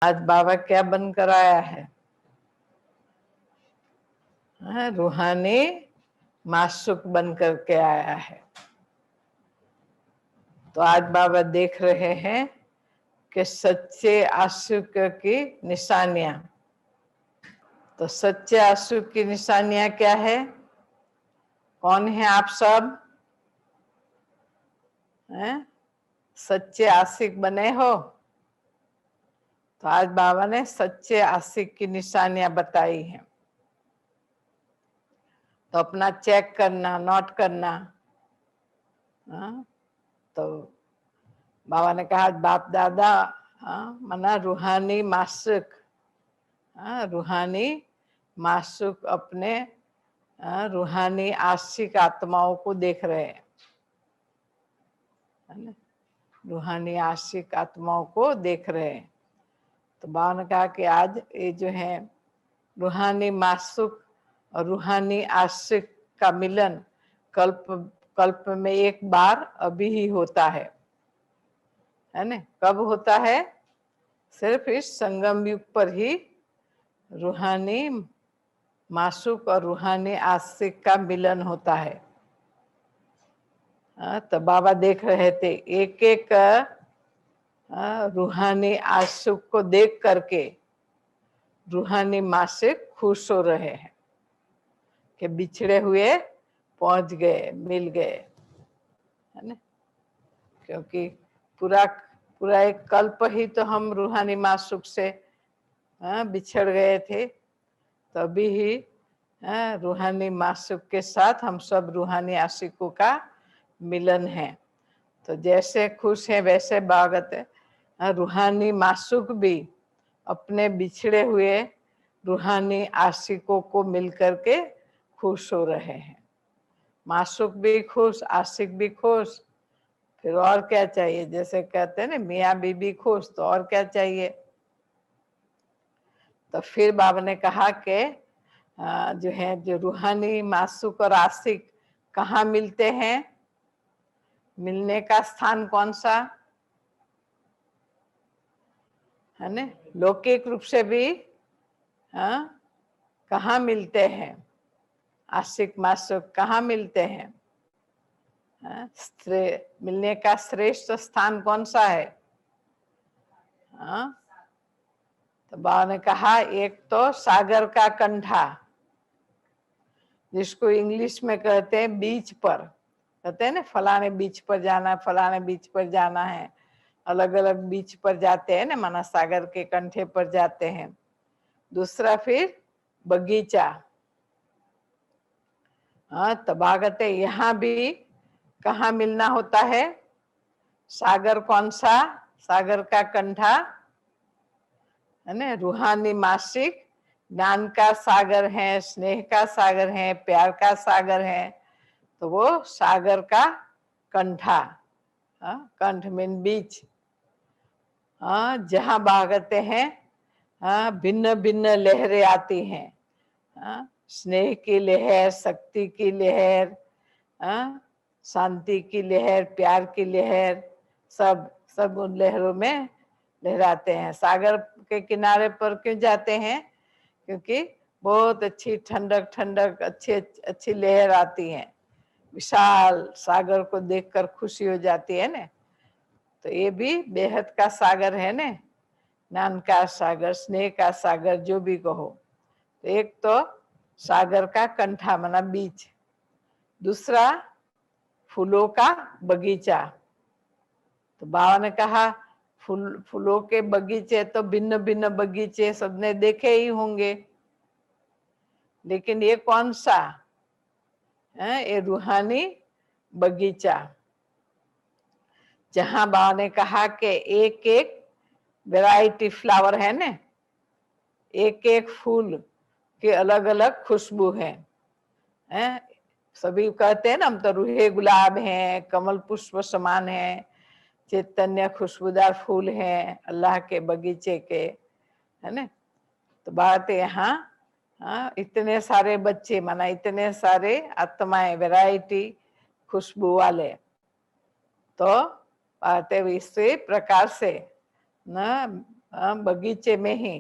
आज बाबा क्या बनकर आया है? रूहानी माशूक बन करके आया है। तो आज बाबा देख रहे हैं कि सच्चे आशिक की निशानियां। तो सच्चे आशिक की निशानियां क्या है? कौन है आप सब? हैं? सच्चे आशिक बने हो? तो आज बाबा ने सच्चे आशिक की निशानियां बताई हैं। तो अपना चेक करना, नोट करना। तो बाबा ने कहा बाप दादा मना रूहानी माशूक, रूहानी माशूक अपने रूहानी आशिक आत्माओं को देख रहे हैं, है ना? रूहानी आशिक आत्माओं को देख रहे हैं। तो बाबा ने कहा कि आज ये जो है रूहानी माशूक और रूहानी आशिक का मिलन कल्प कल्प में एक बार अभी ही होता है ना? कब होता है? सिर्फ इस संगम युग पर ही रूहानी माशूक और रूहानी आशिक का मिलन होता है। तो बाबा देख रहे थे एक एक रूहानी आशिक को देख करके रूहानी माशूक खुश हो रहे हैं कि बिछड़े हुए पहुंच गए, मिल गए, है ना? क्योंकि पूरा पूरा एक कल्प ही तो हम रूहानी माशूक से बिछड़ गए थे। तभी ही रूहानी माशूक के साथ हम सब रूहानी आशिकों का मिलन है। तो जैसे खुश है वैसे बागत है रूहानी माशूक भी अपने बिछड़े हुए रूहानी आशिकों को मिलकर के खुश हो रहे हैं। माशूक भी खुश, आशिक भी खुश, फिर और क्या चाहिए? जैसे कहते हैं ना मियाँ बीबी खुश, तो और क्या चाहिए? तो फिर बाबा ने कहा कि जो है जो रूहानी माशूक और आशिक कहाँ मिलते हैं, मिलने का स्थान कौन सा है ना? लौकिक रूप से भी कहाँ मिलते हैं? आशिक माशूक कहाँ मिलते हैं? मिलने का श्रेष्ठ स्थान कौन सा है? तो बाबा ने कहा एक तो सागर का कंठा, जिसको इंग्लिश में कहते हैं बीच पर, कहते हैं ना फलाने बीच पर जाना, फलाने बीच पर जाना है, अलग अलग बीच पर जाते हैं ना, माना सागर के कंठे पर जाते हैं। दूसरा फिर बगीचा। तो बागते यहाँ भी कहाँ मिलना होता है? सागर कौन सा? सागर का कंठा, है ना? रूहानी मासिक ज्ञान का सागर है, स्नेह का सागर है, प्यार का सागर है। तो वो सागर का कंठा, कंठ मीन बीच, जहाँ भागते हैं भिन्न भिन्न लहरें आती हैं, स्नेह की लहर, शक्ति की लहर, शांति की लहर, प्यार की लहर, सब सब उन लहरों में लहराते हैं। सागर के किनारे पर क्यों जाते हैं? क्योंकि बहुत अच्छी ठंडक ठंडक अच्छी अच्छी लहर आती है, विशाल सागर को देखकर खुशी हो जाती है ना। तो ये भी बेहद का सागर है ना, ज्ञान का सागर, स्नेह का सागर, जो भी कहो। तो एक तो सागर का कंठा माना बीच, दूसरा फूलों का बगीचा। तो बाबा ने कहा फूलों के बगीचे तो भिन्न भिन्न बगीचे सबने देखे ही होंगे, लेकिन ये कौन सा है? ये रूहानी बगीचा, जहां बाबा ने कहा कि एक एक वैरायटी फ्लावर है ना, एक एक फूल की अलग अलग खुशबू है। सभी कहते हैं ना हम तो रूहे गुलाब हैं, कमल पुष्प समान है, चैतन्य खुशबूदार फूल हैं अल्लाह के बगीचे के, है ना? तो बात यहाँ इतने सारे बच्चे, माना इतने सारे आत्माएं, वैरायटी खुशबू वाले। तो बात इसी प्रकार से न बगीचे में ही,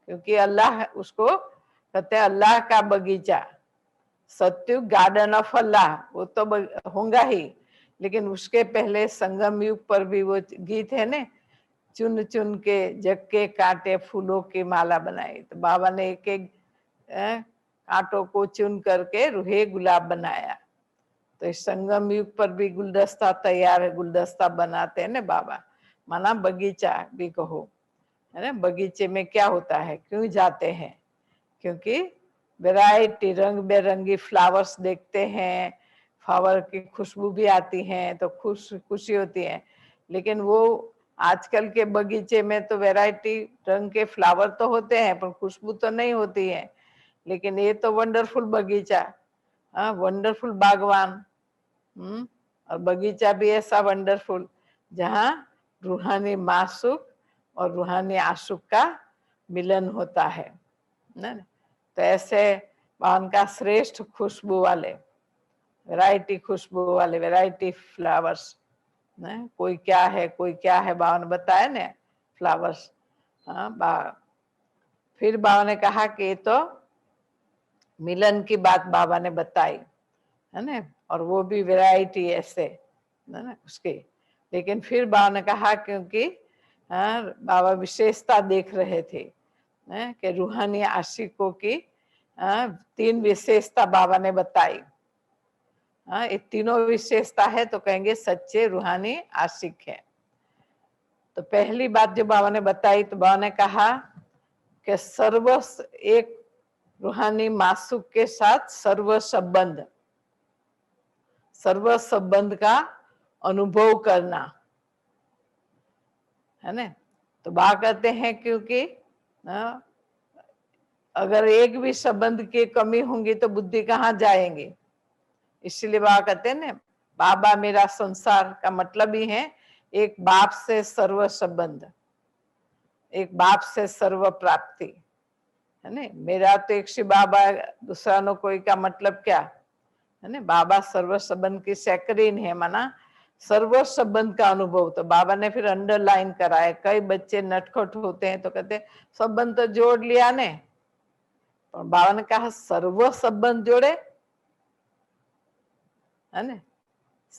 क्योंकि अल्लाह उसको कहते हैं अल्लाह का बगीचा, सत्युग गार्डन ऑफ अल्लाह, वो तो होगा ही। लेकिन उसके पहले संगम युग पर भी वो गीत है ने, चुन चुन के जग के कांटे फूलों की माला बनाई। तो बाबा ने एक एक कांटों को चुन करके रूहे गुलाब बनाया। तो इस संगम युग पर भी गुलदस्ता तैयार है, गुलदस्ता बनाते हैं ना बाबा, माना बगीचा भी कहो, है ना। बगीचे में क्या होता है, क्यों जाते हैं, क्योंकि वैरायटी रंग बेरंगी फ्लावर्स देखते हैं, फ्लावर की खुशबू भी आती है तो खुशी होती है। लेकिन वो आजकल के बगीचे में तो वैरायटी रंग के फ्लावर तो होते हैं पर खुशबू तो नहीं होती है। लेकिन ये तो वंडरफुल बगीचा, वंडरफुल बागवान, और बगीचा भी ऐसा वंडरफुल जहाँ रूहानी मासूक और रूहानी आशुक का मिलन होता है ना। तो ऐसे भगवान का श्रेष्ठ खुशबू वाले, वैरायटी खुशबू वाले, वैरायटी फ्लावर्स, कोई क्या है कोई क्या है, बाबा ने बताया ना फ्लावर्स। फिर बाबा ने कहा कि तो मिलन की बात बाबा ने बताई, है ना, और वो भी वैरायटी ऐसे है ना उसके। लेकिन फिर बाबा ने कहा, क्योंकि बाबा विशेषता देख रहे थे कि रूहानी आशिकों की 3 विशेषता बाबा ने बताई। ये तीनों विशेषता है तो कहेंगे सच्चे रूहानी आशिक है। तो पहली बात जो बाबा ने बताई, तो बाबा ने कहा कि एक रूहानी मासूक के साथ सर्व संबंध का अनुभव करना, है ना। तो बाबा कहते हैं क्योंकि अगर एक भी संबंध की कमी होंगी तो बुद्धि कहाँ जाएंगे। इसलिए बाबा कहते हैं ना, बाबा मेरा संसार का मतलब ही है एक बाप से सर्व संबंध, एक बाप से सर्व प्राप्ति, है ना। मेरा तो एक शिव बाबा, दूसरा नो कोई का मतलब क्या, है ना। बाबा सर्व संबंध की सैकरीन है, माना सर्व संबंध का अनुभव। तो बाबा ने फिर अंडरलाइन कराया। कई बच्चे नटखट होते हैं तो कहते संबंध तो जोड़ लिया ने, और बाबा ने कहा सर्व संबंध जोड़े, है ना।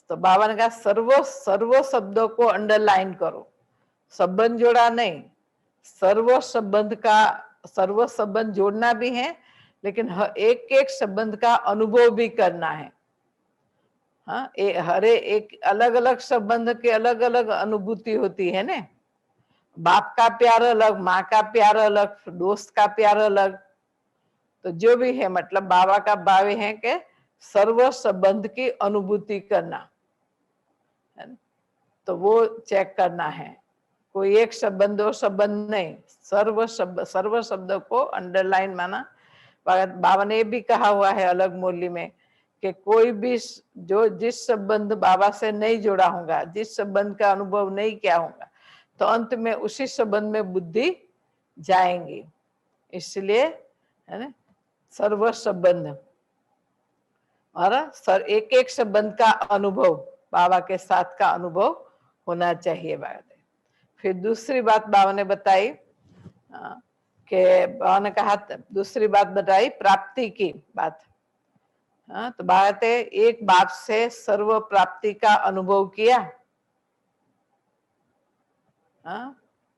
तो बाबा ने कहा सर्व शब्दों को अंडरलाइन करो, संबंध जोड़ा नहीं, सर्व संबंध जोड़ना भी है, लेकिन एक एक संबंध का अनुभव भी करना है। हर एक अलग अलग संबंध के अलग अलग अनुभूति होती है ना। बाप का प्यार अलग, माँ का प्यार अलग, दोस्त का प्यार अलग। तो जो भी है मतलब बाबा का भाव है कि सर्व संबंध की अनुभूति करना, तो वो चेक करना है। कोई एक संबंध दो संबंध नहीं, सर्व शब्द को अंडरलाइन माना। बाबा ने भी कहा हुआ है अलग मूल्य में कि कोई भी जो जिस संबंध बाबा से नहीं जुड़ा होगा, जिस संबंध का अनुभव नहीं किया होगा, तो अंत में उसी संबंध में बुद्धि जाएंगी। इसलिए है ना सर्व संबंध, और एक एक संबंध का अनुभव, बाबा के साथ का अनुभव होना चाहिए। बात फिर दूसरी बात बाबा ने बताई कि बाबा ने कहा, दूसरी बात बताई प्राप्ति की बात। तो बात है एक बाप से सर्व प्राप्ति का अनुभव किया।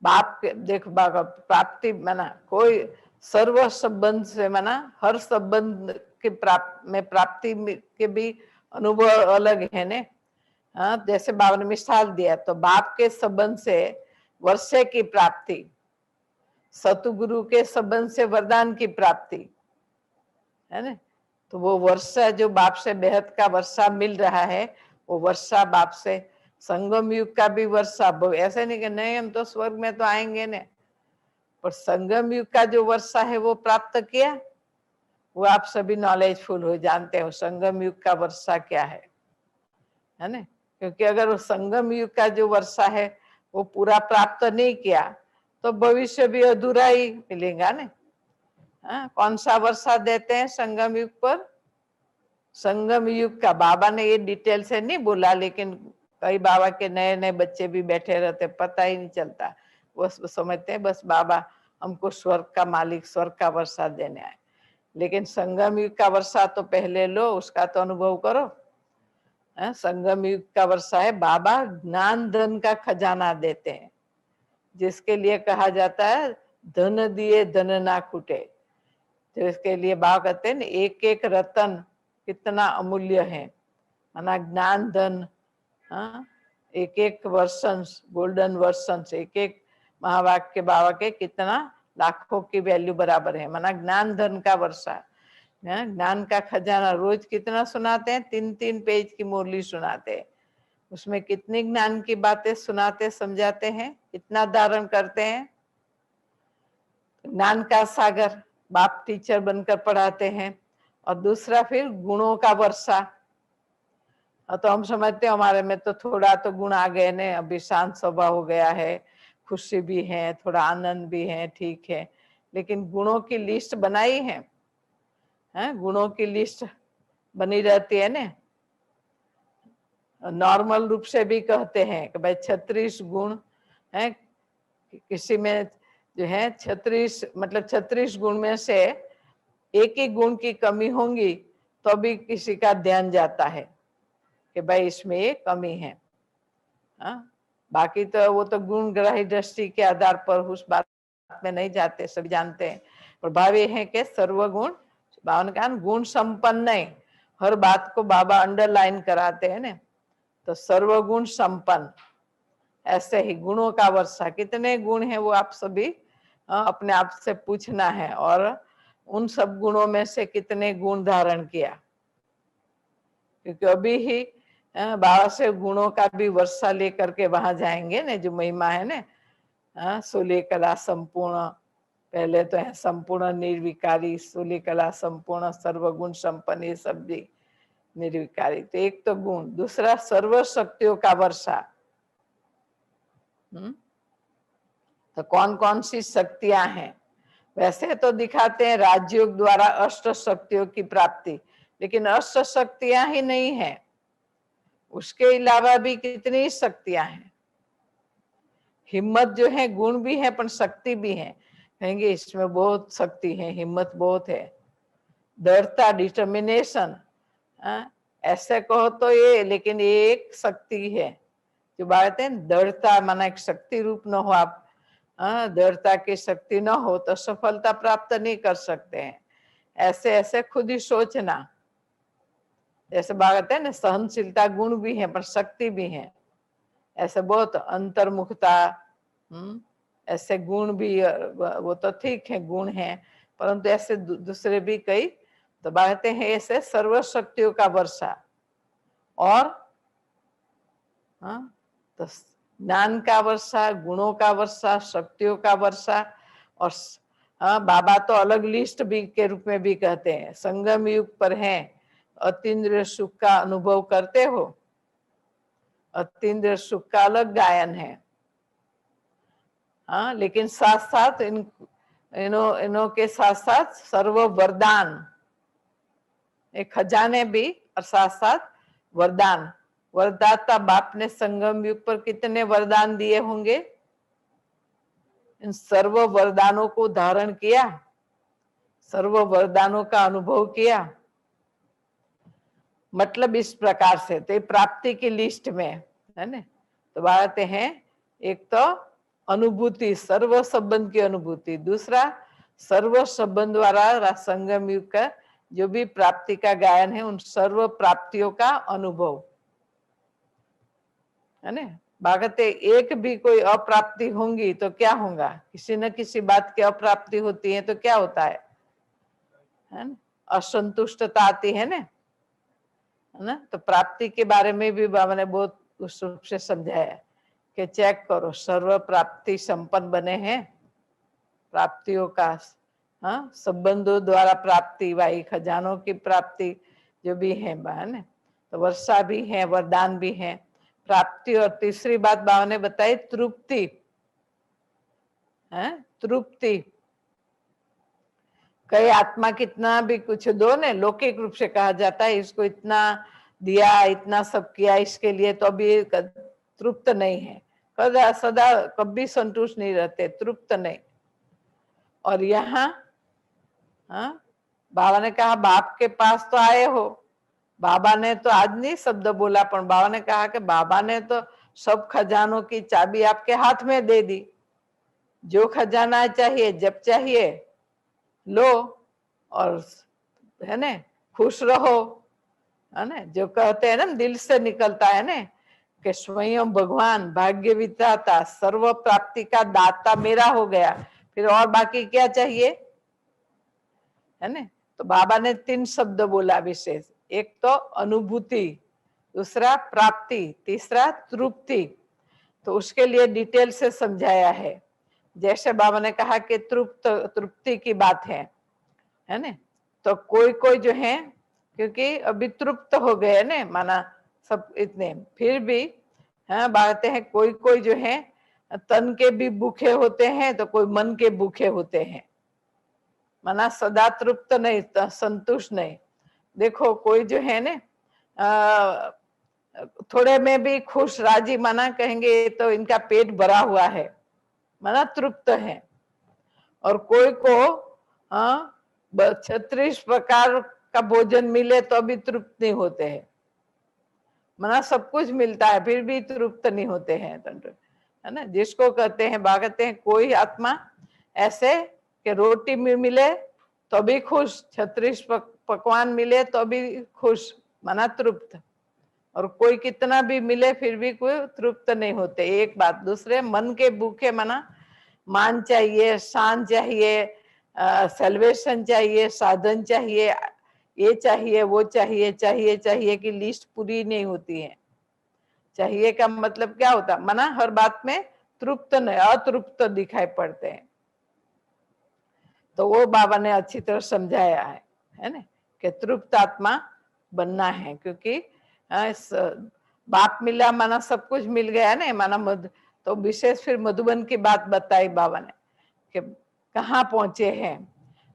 बाप के देखो बाबा प्राप्ति माना कोई सर्व संबंध से माना हर संबंध के प्राप्ति के भी अनुभव अलग है ने। जैसे बाबा ने मिसाल दिया, तो बाप के संबंध से वर्षे की प्राप्ति, सतगुरु के संबंध से वरदान की प्राप्ति, है ना। तो वो वर्षा जो बाप से बेहद का वर्षा मिल रहा है, वो वर्षा बाप से, संगम युग का भी वर्षा, ऐसे नहीं कि नहीं हम तो स्वर्ग में तो आएंगे ने, पर संगम युग का जो वर्षा है वो प्राप्त किया, वो आप सभी नॉलेजफुल हो, जानते हो संगम युग का वर्षा क्या है ना। क्योंकि अगर वो संगम युग का जो वर्षा है वो पूरा प्राप्त नहीं किया तो भविष्य भी अधूरा ही मिलेगा ने। कौन सा वर्षा देते हैं संगम युग पर? संगम युग का बाबा ने ये डिटेल से नहीं बोला, लेकिन कई बाबा के नए नए बच्चे भी बैठे रहते, पता ही नहीं चलता बस समझते हैं बस बाबा हमको स्वर्ग का मालिक, स्वर्ग का वर्षा देने आए। लेकिन संगम युग का वर्षा तो पहले लो, उसका तो अनुभव करो। संगम युग का वर्षा है, बाबा ज्ञान धन का खजाना देते हैं, जिसके लिए कहा जाता है धन दिए धन ना खुटे। तो इसके लिए बाबा कहते हैं एक एक रतन कितना अमूल्य है, माना ज्ञान धन। एक एक वर्षंस, गोल्डन वर्षंस, एक एक महावाक्य बाबा के कितना लाखों की वैल्यू बराबर है, माना ज्ञान धन का वर्षा। ज्ञान का खजाना रोज कितना सुनाते हैं, 3-3 पेज की मुरली सुनाते हैं, उसमें कितनी ज्ञान की बातें सुनाते समझाते हैं, कितना धारण करते हैं। ज्ञान का सागर बाप टीचर बनकर पढ़ाते हैं। और दूसरा फिर गुणों का वर्षा। तो हम समझते हैं हमारे में तो थोड़ा तो गुण आ गए ने, अभी शांत स्वभाव हो गया है, खुशी भी है, थोड़ा आनंद भी है, ठीक है, लेकिन गुणों की लिस्ट बनाई है, गुणों की लिस्ट बनी रहती है ना। नॉर्मल रूप से भी कहते हैं कि भाई 36 गुण है, किसी में जो है 36, मतलब 36 गुण में से एक ही गुण की कमी होंगी तो भी किसी का ध्यान जाता है कि भाई इसमें ये कमी है। बाकी तो वो तो गुण ग्राही दृष्टि के आधार पर उस बात में नहीं जाते, सब जानते हैं। और भाव ये है कि सर्वगुण बावन का गुण संपन्न है, हर बात को बाबा अंडरलाइन कराते हैं ना। तो सर्वगुण संपन्न, ऐसे ही गुणों का वर्षा। कितने गुण हैं वो आप सभी अपने आप से पूछना है, और उन सब गुणों में से कितने गुण धारण किया, क्योंकि अभी ही बाबा से गुणों का भी वर्षा लेकर के वहां जाएंगे ने, जो महिमा है ना। सोले कला संपूर्ण, पहले तो है संपूर्ण निर्विकारी, सोले कला संपूर्ण सर्वगुण संपन्न, ये सब भी निर्विकारी। तो एक तो गुण, दूसरा सर्व शक्तियों का वर्षा। तो कौन कौन सी शक्तियां हैं, वैसे तो दिखाते हैं राजयोग द्वारा अष्ट शक्तियों की प्राप्ति, लेकिन अष्ट शक्तियां ही नहीं है, उसके अलावा भी कितनी शक्तियां हैं। हिम्मत जो है गुण भी है पर शक्ति भी है, कहेंगे इसमें बहुत शक्ति है, हिम्मत बहुत है। दृढ़ता, डिटर्मिनेशन, ऐसे कहो तो ये, लेकिन ये एक शक्ति है जो बात है। दृढ़ता माना एक शक्ति रूप न हो, आप दृढ़ता की शक्ति न हो तो सफलता प्राप्त नहीं कर सकते हैं। ऐसे ऐसे खुद ही सोचना, जैसे बात है ना, सहनशीलता गुण भी है पर शक्ति भी है। ऐसे बहुत अंतर्मुखता, ऐसे गुण भी, वो तो ठीक है गुण है, परंतु ऐसे दूसरे भी कई तो बातें हैं। ऐसे सर्व शक्तियों का वर्षा, और तो ज्ञान का वर्षा, गुणों का वर्षा, शक्तियों का वर्षा। और बाबा तो अलग लिस्ट भी के रूप में भी कहते हैं, संगम युग पर है, अतीन्द्रिय सुख का अनुभव करते हो, अतीन्द्रिय सुख का अलग गायन है। लेकिन साथ साथ इनों के साथ साथ सर्व वरदान, एक खजाने भी और साथ साथ वरदान। वरदाता बाप ने संगम युग पर कितने वरदान दिए होंगे, इन सर्व वरदानों को धारण किया, सर्व वरदानों का अनुभव किया। मतलब इस प्रकार से तो प्राप्ति की लिस्ट में है ना। तो बात है, एक तो अनुभूति, सर्व संबंध की अनुभूति, दूसरा सर्व संबंध द्वारा संगम युग का जो भी प्राप्ति का गायन है, उन सर्व प्राप्तियों का अनुभव है ना। बागते एक भी कोई अप्राप्ति होंगी तो क्या होगा, किसी न किसी बात की अप्राप्ति होती है तो क्या होता है ना, असंतुष्टता आती है ना। तो प्राप्ति के बारे में भी बाबा ने बहुत उस रूप से समझाया कि चेक करो, सर्व प्राप्ति संपन्न बने हैं, प्राप्तियों का संबंधों द्वारा प्राप्ति, वाई खजानों की प्राप्ति जो भी है ना, तो वर्षा भी है, वरदान भी है, प्राप्ति। और तीसरी बात बाबा ने बताई तृप्ति, तृप्ति। कई आत्मा कितना भी कुछ दो ने, लौकिक रूप से कहा जाता है इसको इतना दिया, इतना सब किया इसके लिए, तो अभी तृप्त नहीं है। सदा सदा कभी संतुष्ट नहीं रहते, तृप्त नहीं। और यहाँ बाबा ने कहा बाप के पास तो आए हो, बाबा ने तो आज नहीं शब्द बोला, पर बाबा ने कहा कि बाबा ने तो सब खजानों की चाबी आपके हाथ में दे दी, जो खजाना चाहिए जब चाहिए लो, और है ना खुश रहो, है ना। जो कहते हैं ना दिल से निकलता है ना कि स्वयं भगवान भाग्य विधाता सर्व प्राप्ति का दाता मेरा हो गया, फिर और बाकी क्या चाहिए, है ना। तो बाबा ने 3 शब्द बोला विशेष, एक तो अनुभूति, दूसरा प्राप्ति, तीसरा तृप्ति। तो उसके लिए डिटेल से समझाया है। जैसे बाबा ने कहा कि तृप्ति की बात है ना। तो कोई कोई जो है क्योंकि अभी तृप्त हो गए ना, माना सब इतने, फिर भी हाँ बातें हैं, कोई कोई जो है तन के भी भूखे होते हैं तो कोई मन के भूखे होते हैं, माना सदा तृप्त नहीं, संतुष्ट नहीं। देखो कोई जो है ना थोड़े में भी खुश राजी, माना कहेंगे तो इनका पेट भरा हुआ है, माना तृप्त है। और कोई को 36 प्रकार का भोजन मिले तो भी तृप्त नहीं होते हैं, माना सब कुछ मिलता है फिर भी तृप्त नहीं होते हैं, है ना। जिसको कहते हैं भागते हैं कोई आत्मा ऐसे कि रोटी मिले तो भी खुश, 36 पकवान मिले तो भी खुश, माना तृप्त। और कोई कितना भी मिले फिर भी कोई तृप्त नहीं होते, एक बात। दूसरे मन के भूखे, माना मान चाहिए, शान चाहिए, सेल्वेशन चाहिए, साधन चाहिए, ये चाहिए वो चाहिए, चाहिए चाहिए की लिस्ट पूरी नहीं होती है। चाहिए का मतलब क्या होता, माना हर बात में तृप्त नहीं, अतृप्त दिखाई पड़ते हैं। तो वो बाबा ने अच्छी तरह समझाया है ना कि तृप्त आत्मा बनना है, क्योंकि इस बाप मिला माना सब कुछ मिल गया ना, माना मधु। तो विशेष फिर मधुबन की बात बताई बाबा ने कि कहाँ पहुंचे हैं,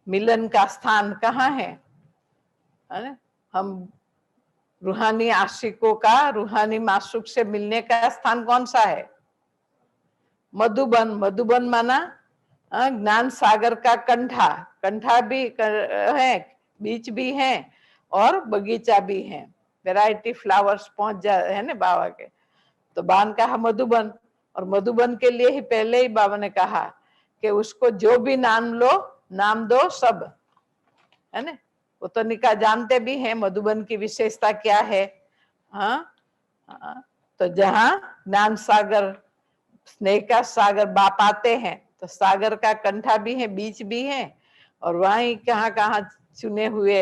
मिलन का स्थान कहाँ है ना। हम रूहानी आशिकों का रूहानी माशूक से मिलने का स्थान कौन सा है, मधुबन। मधुबन माना ज्ञान सागर का कंठा, कंठा भी है, बीच भी है और बगीचा भी है, वैरायटी फ्लावर्स पहुंच जा है ना बाबा के। तो बाबा ने कहा मधुबन, और मधुबन के लिए ही पहले ही बाबा ने कहा कि उसको जो भी नाम लो, नाम दो सब, है ना। वो तो निका जानते भी हैं मधुबन की विशेषता क्या है। हाँ, तो जहाँ ज्ञान सागर स्नेह का सागर बाप आते हैं तो सागर का कंठा भी है, बीच भी है, और वहीं कहाँ कहाँ चुने हुए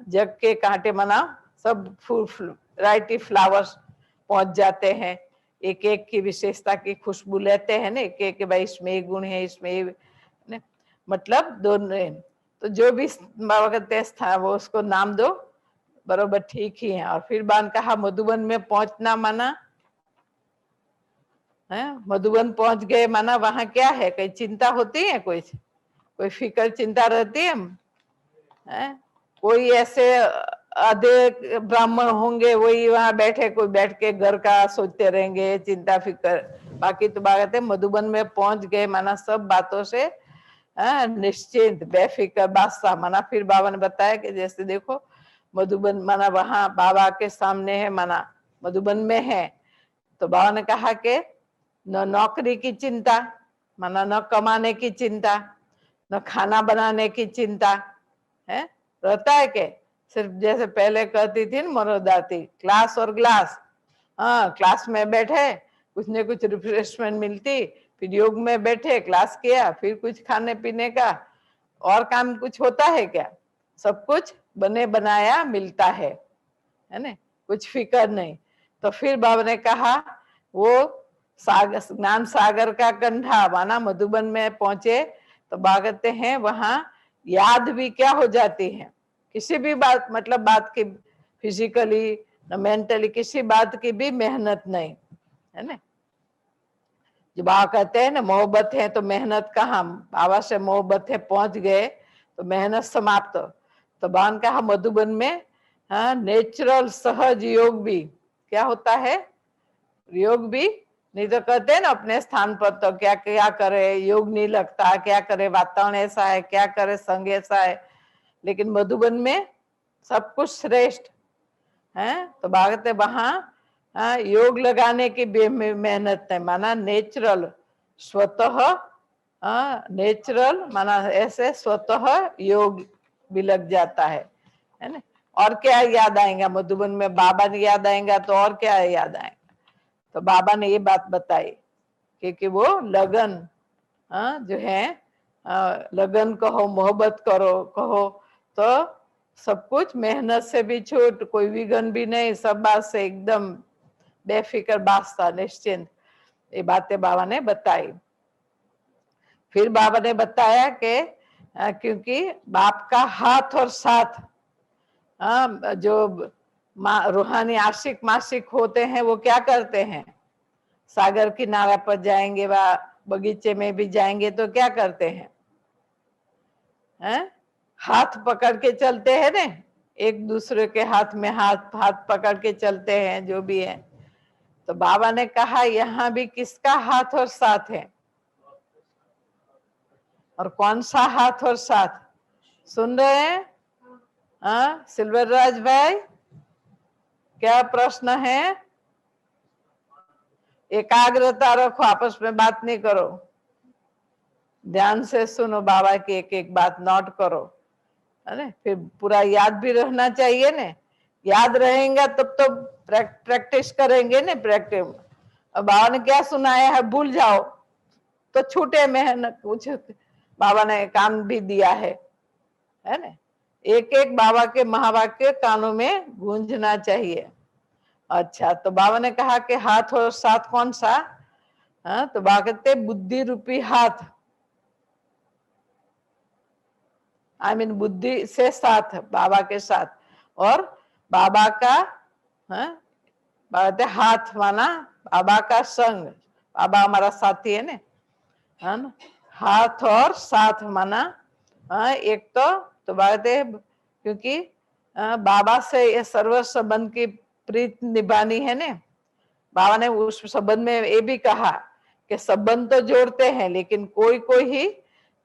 जग के कांटे मना सब फूल वैरायटी फ्लावर्स पहुंच जाते हैं। एक एक की विशेषता की खुशबू लेते हैं ना, एक एक भाई इसमें ये गुण है, इसमें मतलब दोनों। तो जो भी बाबा कहते हैं वो उसको नाम दो, बरोबर ठीक ही है। और फिर बान कहा मधुबन में पहुंचना, माना है मधुबन पहुंच गए, माना वहां क्या है, कहीं चिंता होती है, कोई फिक्र चिंता रहती है? कोई ऐसे आधे ब्राह्मण होंगे वही वहां बैठे, कोई बैठ के घर का सोचते रहेंगे, चिंता फिक्र। बाकी तो बात है मधुबन में पहुंच गए, माना सब बातों से निश्चिंत बेफिक्र बादशाह। माना फिर बाबा ने बताया कि जैसे देखो मधुबन, माना वहां बाबा के सामने है, माना मधुबन में है। तो बाबा ने कहा कि न नौकरी की चिंता, माना न कमाने की चिंता, न खाना बनाने की चिंता है, रहता है के सिर्फ जैसे पहले कहती थी मनोदाती क्लास और ग्लास। हाँ, क्लास में बैठे कुछ न कुछ रिफ्रेशमेंट मिलती, फिर योग में बैठे क्लास किया, फिर कुछ खाने पीने का और काम कुछ होता है क्या, सब कुछ बने बनाया मिलता है ना, कुछ फिक्र नहीं। तो फिर बाबा ने कहा वो सागर, ज्ञान सागर का कंठा, माना मधुबन में पहुंचे तो बागते हैं वहां याद भी क्या हो जाती है, किसी भी बात, मतलब बात की फिजिकली न मेंटली किसी बात की भी मेहनत नहीं, है ना। जो बाबा कहते हैं ना मोहब्बत है तो मेहनत कहाँ, बाबा से मोहब्बत है पहुंच गए तो मेहनत समाप्त। तो बाबा ने कहा मधुबन में हाँ नेचुरल सहज योग भी क्या होता है, योग भी नहीं तो कहते हैं ना अपने स्थान पर तो क्या क्या करे, योग नहीं लगता, क्या करे, वातावरण ऐसा है, क्या करे, संग ऐसा है। लेकिन मधुबन में सब कुछ श्रेष्ठ है। तो भागते वहां योग लगाने की मेहनत है, माना नेचुरल, स्वतः नेचुरल, माना ऐसे स्वतः योग भी लग जाता है ना। और क्या याद आएगा मधुबन में, बाबा ने याद आएगा तो और क्या याद आएगा। तो बाबा ने ये बात बताई कि वो लगन जो है, लगन कहो, मोहब्बत करो कहो, तो सब कुछ मेहनत से भी छूट, कोई विघन भी नहीं, सब बात से एकदम बेफिक्र बास्ता निश्चिंत। ये बातें बाबा ने बताई। फिर बाबा ने बताया कि क्योंकि बाप का हाथ और साथ, जो रूहानी आशिक माशिक होते हैं वो क्या करते हैं, सागर किनारा पर जाएंगे व बगीचे में भी जाएंगे तो क्या करते हैं, हाथ पकड़ के चलते हैं ने, एक दूसरे के हाथ में हाथ हाथ पकड़ के चलते हैं जो भी है। तो बाबा ने कहा यहाँ भी किसका हाथ और साथ है, और कौन सा हाथ और साथ, सुन रहे हैं? सिल्वर राज भाई, क्या प्रश्न है? एकाग्रता रखो, आपस में बात नहीं करो, ध्यान से सुनो, बाबा की एक एक बात नोट करो, है ना। फिर पूरा याद भी रहना चाहिए ने, याद रहेगा तब तो प्रैक्टिस करेंगे ने, प्रैक्टिस। अब बाबा ने क्या सुनाया है भूल जाओ तो छूटे में है ना कुछ, बाबा ने काम भी दिया है ना। एक एक बाबा के महावाक्य कानों में गूंजना चाहिए। अच्छा, तो बाबा ने कहा कि हाथ और साथ कौन सा, तो बाबा कहते बुद्धि रूपी हाथ, बुद्धि से साथ, बाबा के साथ, और बाबा का बाबा हाथ माना बाबा का संग, बाबा हमारा साथी है ना, हाथ और साथ माना एक तो बात है, क्योंकि बाबा से ये सर्व संबंध की प्रीत निभानी है ने। बाबा ने उस संबंध में ये भी कहा कि संबंध तो जोड़ते हैं, लेकिन कोई कोई ही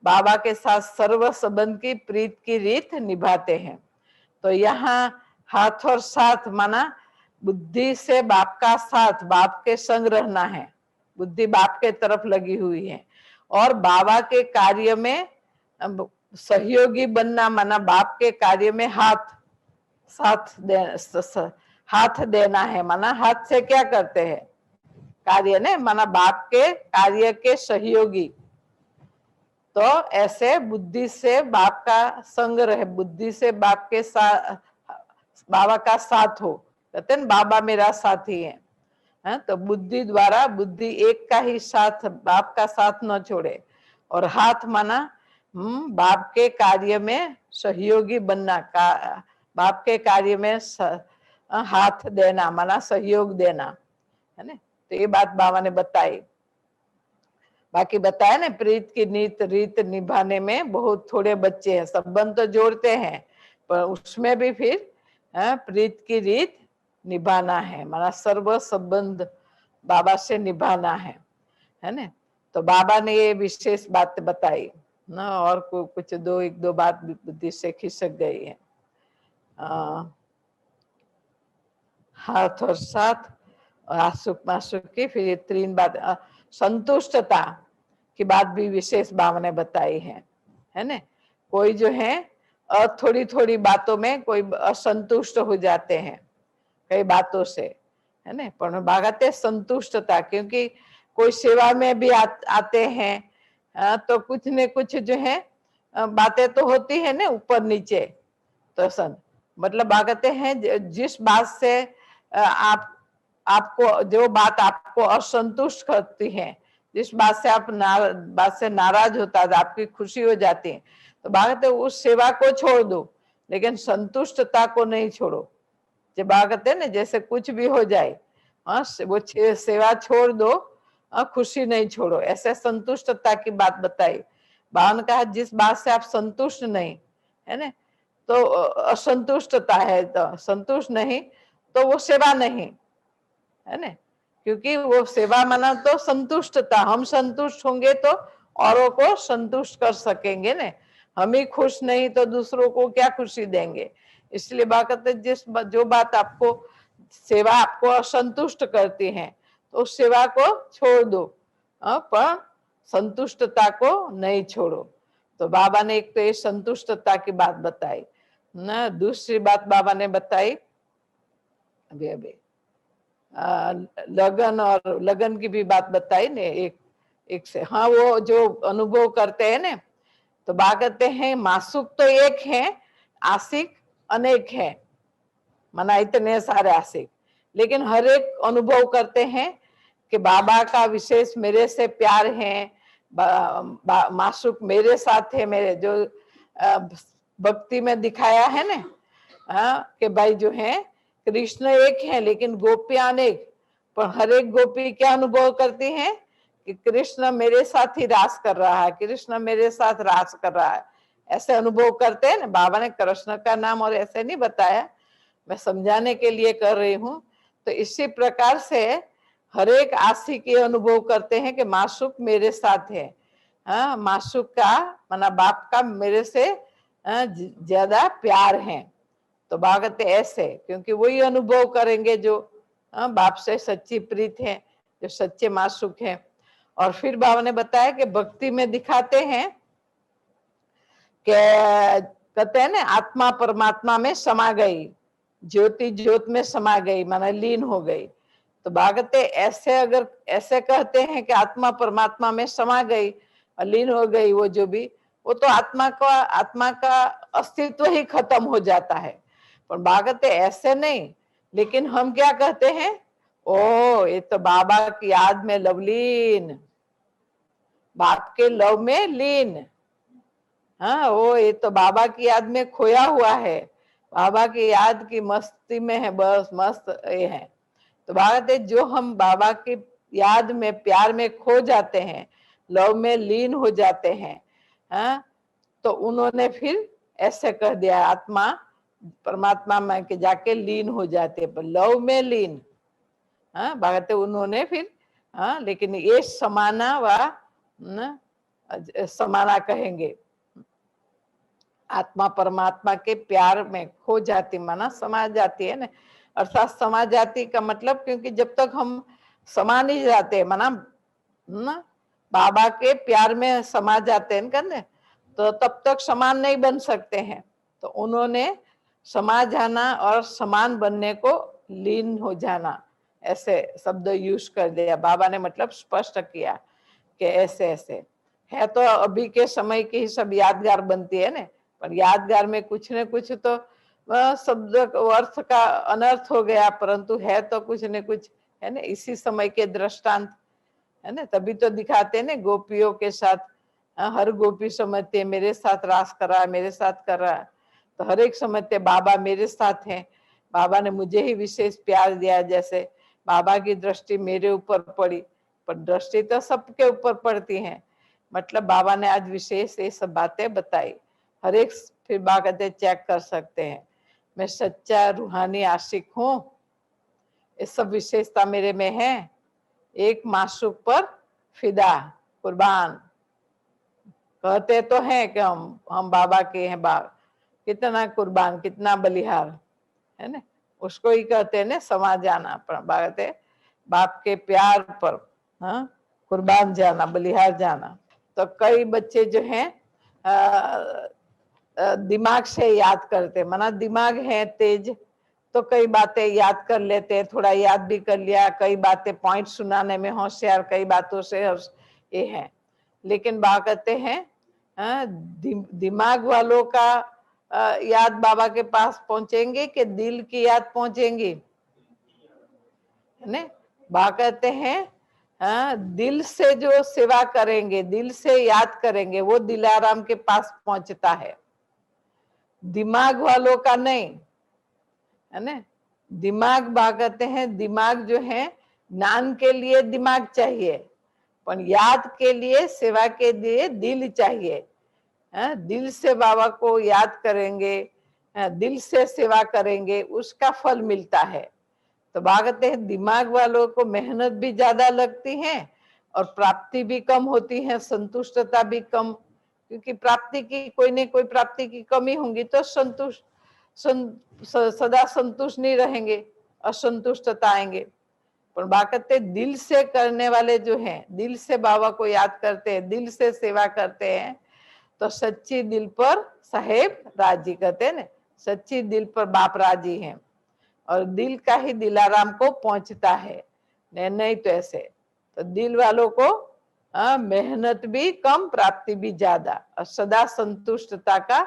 बाबा के साथ सर्व संबंध की प्रीत की रीत निभाते हैं। तो यहाँ हाथ और साथ माना बुद्धि से बाप का साथ, बाप के संग रहना है, बुद्धि बाप के तरफ लगी हुई है, और बाबा के कार्य में सहयोगी बनना, माना बाप के कार्य में हाथ साथ हाथ देना है, माना हाथ से क्या करते हैं कार्य ने, माना बाप के कार्य के सहयोगी। तो ऐसे बुद्धि से बाप का संग रहे, बुद्धि से बाप के साथ, बाबा का साथ हो, कहते हैं बाबा मेरा साथी है। तो बुद्धि द्वारा, बुद्धि एक का ही साथ, बाप का साथ न छोड़े, और हाथ माना बाप के कार्य में सहयोगी बनना, बाप के कार्य में हाथ देना, माना सहयोग देना, है ना। तो ये बात बाबा ने बताई। बाकी बताया ना, प्रीत की नीत रीत निभाने में बहुत थोड़े बच्चे हैं, संबंध तो जोड़ते हैं पर उसमें भी फिर प्रीत की रीत निभाना है, माना सर्व संबंध बाबा से निभाना है ना। तो बाबा ने ये विशेष बात बताई ना, और कुछ एक दो बात बुद्धि से खिसक गई है। हाथ और साथ, आसुक मासुक की, फिर ये तीन बात, संतुष्टता की बात भी विशेष बाबा ने बताई है ना। कोई जो है थोड़ी थोड़ी बातों में कोई असंतुष्ट हो जाते हैं कई बातों से, है ना, पर भागते संतुष्टता, क्योंकि कोई सेवा में भी आते हैं तो कुछ न कुछ जो है बातें तो होती है ना ऊपर नीचे, तो मतलब भागते हैं जिस बात से आपको जो बात आपको असंतुष्ट करती है, जिस बात से आप बात से नाराज होता है, आपकी खुशी हो जाती है, तो भागते उस सेवा को छोड़ दो, लेकिन संतुष्टता को नहीं छोड़ो। जब भागते ना जैसे कुछ भी हो जाए, वो सेवा छोड़ दो, खुशी नहीं छोड़ो, ऐसे संतुष्टता की बात बताई। बाबा ने कहा जिस बात से आप संतुष्ट नहीं है ना, तो असंतुष्टता है, तो संतुष्ट नहीं तो वो सेवा नहीं है ना, क्योंकि वो सेवा माना तो संतुष्टता, हम संतुष्ट होंगे तो औरों को संतुष्ट कर सकेंगे ना। हम ही खुश नहीं तो दूसरों को क्या खुशी देंगे। इसलिए बात कहते जो बात आपको सेवा आपको असंतुष्ट करती है तो उस सेवा को छोड़ दो, पर संतुष्टता को नहीं छोड़ो। तो बाबा ने एक तो ये संतुष्टता की बात बताई ना। दूसरी बात बाबा ने बताई अभी लगन, और लगन की भी बात बताई ने एक से। हाँ, वो जो अनुभव करते हैं ने, तो बात कहते हैं मासुक तो एक है, आशिक अनेक है, माना इतने सारे आशिक, लेकिन हर एक अनुभव करते हैं कि बाबा का विशेष मेरे से प्यार है, मासुक मेरे साथ है। मेरे जो भक्ति में दिखाया है ना, कि भाई जो है कृष्ण एक है लेकिन गोपियां अनेक, पर हर एक गोपी क्या अनुभव करती है कि कृष्ण मेरे साथ ही रास कर रहा है, कृष्ण मेरे साथ रास कर रहा है, ऐसे अनुभव करते हैं ना। बाबा ने कृष्ण का नाम और ऐसे नहीं बताया, मैं समझाने के लिए कर रही हूँ। तो इसी प्रकार से हर एक आशिक ये अनुभव करते हैं कि मासूक मेरे साथ है। हाँ, मासूक का माना बाप का मेरे से ज्यादा प्यार है। तो भागवत ऐसे, क्योंकि वही अनुभव करेंगे जो बाप से सच्ची प्रीत है, जो सच्चे मासूक है। और फिर बाबा ने बताया कि भक्ति में दिखाते हैं कि कहते हैं ना आत्मा परमात्मा में समा गई, ज्योति ज्योत में समा गई, माना लीन हो गई। तो भागवते ऐसे अगर ऐसे कहते हैं कि आत्मा परमात्मा में समा गई और लीन हो गई, वो जो भी, वो तो आत्मा का अस्तित्व ही खत्म हो जाता है। पर भागवते ऐसे नहीं, लेकिन हम क्या कहते हैं, ओ ये तो बाबा की याद में लवलीन, बाप के लव में लीन। हाँ, वो ये तो बाबा की याद में खोया हुआ है, बाबा की याद की मस्ती में है, बस मस्त ये है। तो बात है जो हम बाबा की याद में प्यार में खो जाते हैं, लव में लीन हो जाते हैं, हाँ, तो उन्होंने फिर ऐसे कह दिया आत्मा परमात्मा में के जाके लीन हो जाते, पर लव में लीन। हाँ, बात है उन्होंने फिर, हाँ, लेकिन ये समाना व समाना कहेंगे, आत्मा परमात्मा के प्यार में खो जाती, माना समा जाती है ना। अर्थात समा जाती का मतलब, क्योंकि जब तक हम समा नहीं जाते, माना ना बाबा के प्यार में समा जाते हैं करने, तो तब तक समान नहीं बन सकते हैं। तो उन्होंने समा जाना और समान बनने को लीन हो जाना ऐसे शब्द यूज कर दिया बाबा ने, मतलब स्पष्ट किया कि ऐसे ऐसे है। तो अभी के समय की ही सब यादगार बनती है ना, पर यादगार में कुछ न कुछ तो शब्द अर्थ का अनर्थ हो गया, परंतु है तो कुछ न कुछ है ना, इसी समय के दृष्टांत है ना। तभी तो दिखाते ना गोपियों के साथ, हर गोपी समझते मेरे साथ रास कर रहा है, मेरे साथ कर रहा है। तो हर एक समझते बाबा मेरे साथ है, बाबा ने मुझे ही विशेष प्यार दिया, जैसे बाबा की दृष्टि मेरे ऊपर पड़ी, पर दृष्टि तो सबके ऊपर पड़ती है। मतलब बाबा ने आज विशेष ये सब बातें बताई। हर एक फिर बातें चेक कर सकते हैं, मैं सच्चा रूहानी आशिक हूँ, ये सब विशेषता मेरे में है। एक मासूक पर फिदा कुर्बान, कहते तो हैं कि हम बाबा के हैं, कितना कुर्बान, कितना बलिहार है ना, उसको ही कहते हैं ना समा जाना। पर बाप के प्यार पर कुर्बान जाना, बलिहार जाना। तो कई बच्चे जो हैं दिमाग से याद करते, माना दिमाग है तेज, तो कई बातें याद कर लेते हैं, थोड़ा याद भी कर लिया, कई बातें पॉइंट सुनाने में होशियार, कई बातों से ये है। लेकिन बात कहते हैं दिमाग वालों का याद बाबा के पास पहुंचेंगे कि दिल की याद पहुंचेंगी, है ना। बाबा कहते हैं दिल से जो सेवा करेंगे, दिल से याद करेंगे, वो दिलाराम के पास पहुंचता है, दिमाग वालों का नहीं, है ना। दिमाग बाबा कहते हैं दिमाग जो है ज्ञान के लिए दिमाग चाहिए, पर याद के लिए सेवा के लिए दिल चाहिए। दिल से बाबा को याद करेंगे, दिल से सेवा करेंगे, उसका फल मिलता है। तो भागते हैं, दिमाग वालों को मेहनत भी ज्यादा लगती है और प्राप्ति भी कम होती है, संतुष्टता भी कम, क्योंकि प्राप्ति की कोई न कोई प्राप्ति की कमी होगी तो सदा संतुष्ट नहीं रहेंगे, असंतुष्टता आएंगे। पर बाकते दिल से करने वाले जो हैं, दिल से बाबा को याद करते हैं, दिल से सेवा करते हैं, तो सच्ची दिल पर साहेब राजी, कहते हैं ना, सच्ची दिल पर बाप राजी है, और दिल का ही दिलाराम को पहुंचता है, नहीं तो ऐसे। तो दिल वालों को मेहनत भी कम, प्राप्ति भी ज्यादा, और सदा संतुष्टता का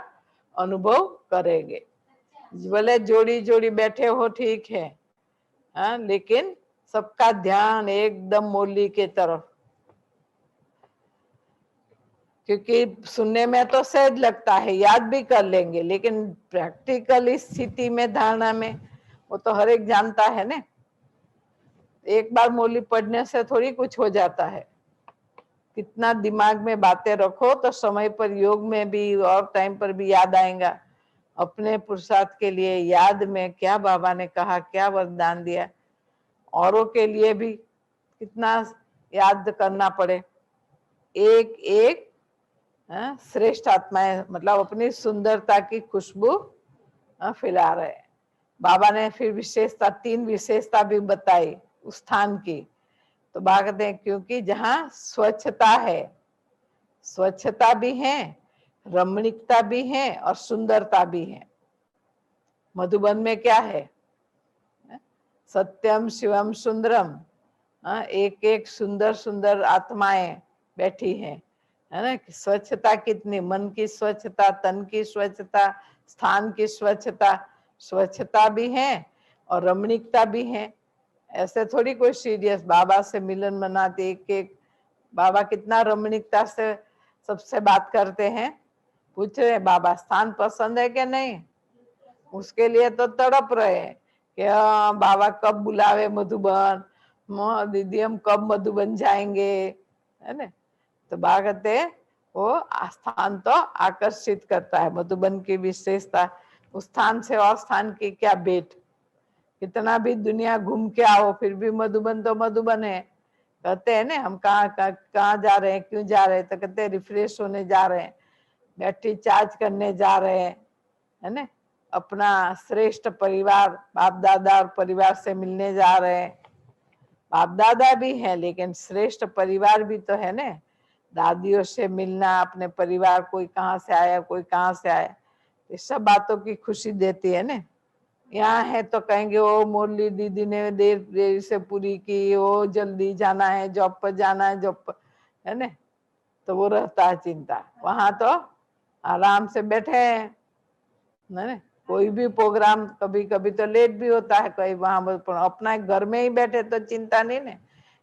अनुभव करेंगे। बोले जोड़ी जोड़ी बैठे हो ठीक है, लेकिन सबका ध्यान एकदम मुरली के तरफ, क्योंकि सुनने में तो सहज लगता है, याद भी कर लेंगे, लेकिन प्रैक्टिकल इस स्थिति में, धारणा में, वो तो हर एक जानता है ना, एक बार मुरली पढ़ने से थोड़ी कुछ हो जाता है। कितना दिमाग में बातें रखो तो समय पर, योग में भी और टाइम पर भी याद आएगा। अपने पुरुषार्थ के लिए याद में क्या बाबा ने कहा, क्या वरदान दिया, औरों के लिए भी कितना याद करना पड़े। एक एक श्रेष्ठ आत्माएं, मतलब अपनी सुंदरता की खुशबू फैला रहे। बाबा ने फिर विशेषता, 3 विशेषता भी बताई उस स्थान की। तो भागते हैं, क्योंकि जहाँ स्वच्छता है, स्वच्छता भी है, रमणीकता भी है और सुंदरता भी है। मधुबन में क्या है, सत्यम शिवम सुंदरम, एक एक सुंदर सुंदर आत्माएं बैठी हैं, है ना। स्वच्छता कितनी, मन की स्वच्छता, तन की स्वच्छता, स्थान की स्वच्छता, स्वच्छता भी है और रमणीकता भी है। ऐसे थोड़ी कोई सीरियस बाबा से मिलन मनाते, एक एक बाबा कितना रमणीकता से सबसे बात करते हैं, पूछ रहे बाबा स्थान पसंद है कि नहीं, उसके लिए तो तड़प रहे हैं कि बाबा कब बुलावे मधुबन, दीदी हम कब मधुबन जाएंगे, है ना। तो भागते वो स्थान तो आकर्षित करता है। मधुबन की विशेषता, उस स्थान से और स्थान की क्या भेंट, कितना भी दुनिया घूम के आओ फिर भी मधुबन तो मधुबन है। कहते हैं ना हम कहाँ जा रहे हैं, क्यों जा रहे हैं, तो कहते हैं रिफ्रेश होने जा रहे हैं, बैटरी चार्ज करने जा रहे हैं, है ना। अपना श्रेष्ठ परिवार, बाप दादा और परिवार से मिलने जा रहे हैं। बाप दादा भी है लेकिन श्रेष्ठ परिवार भी तो है ना, दादियों से मिलना, अपने परिवार, कोई कहाँ से आया, कोई कहाँ से आया, ये सब बातों की खुशी देती है ना। यहाँ है तो कहेंगे ओ मुरली दीदी ने देर देर से पूरी की, वो जल्दी जाना है, जॉब पर जाना है, जॉब पर, है ना। तो वो रहता है चिंता। वहां तो आराम से बैठे हैं, है। कोई भी प्रोग्राम कभी कभी तो लेट भी होता है, कहीं वहां अपना घर में ही बैठे तो चिंता नहीं ना।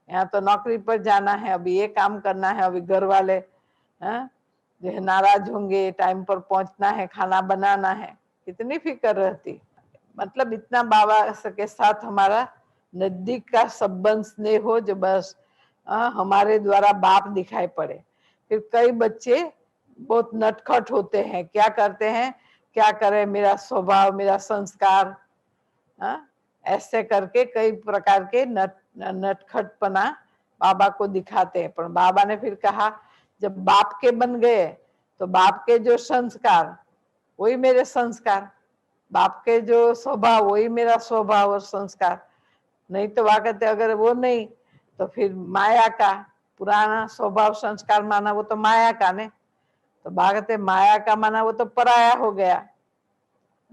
यहाँ तो नौकरी पर जाना है, अभी ये काम करना है, अभी घर वाले जो है नाराज होंगे, टाइम पर पहुंचना है, खाना बनाना है, कितनी फिक्र रहती। मतलब इतना बाबा के साथ हमारा नजदीक का संबंध, स्नेह हो, जो बस हमारे द्वारा बाप दिखाई पड़े। फिर कई बच्चे बहुत नटखट होते हैं, क्या करते हैं, क्या करे, मेरा स्वभाव, मेरा संस्कार, ऐसे करके कई प्रकार के नटखटपना बाबा को दिखाते हैं। पर बाबा ने फिर कहा जब बाप के बन गए तो बाप के जो संस्कार वही मेरे संस्कार, बाप के जो स्वभाव वही मेरा स्वभाव और संस्कार। नहीं तो वह कहते अगर वो नहीं तो फिर माया का पुराना स्वभाव संस्कार माना, वो तो माया का ने। तो भागते माया का माना वो तो पराया हो गया,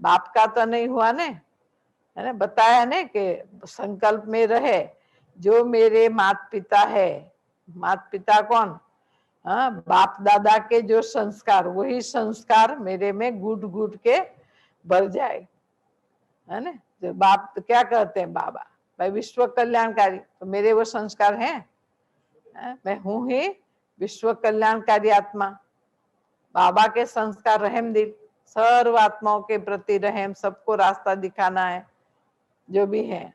बाप का तो नहीं हुआ ने, है ना। बताया ने कि संकल्प में रहे जो मेरे माता पिता है, माता पिता कौन, बाप दादा के जो संस्कार, वही संस्कार मेरे में घुट घुट के भर जाए, है ना। जो बाप तो क्या कहते हैं बाबा, भाई विश्व कल्याणकारी, तो मेरे वो संस्कार हैं, मैं हूं ही विश्व कल्याणकारी आत्मा। बाबा के संस्कार रहम दिल, सर्व आत्माओं के प्रति रहम, सबको रास्ता दिखाना है, जो भी है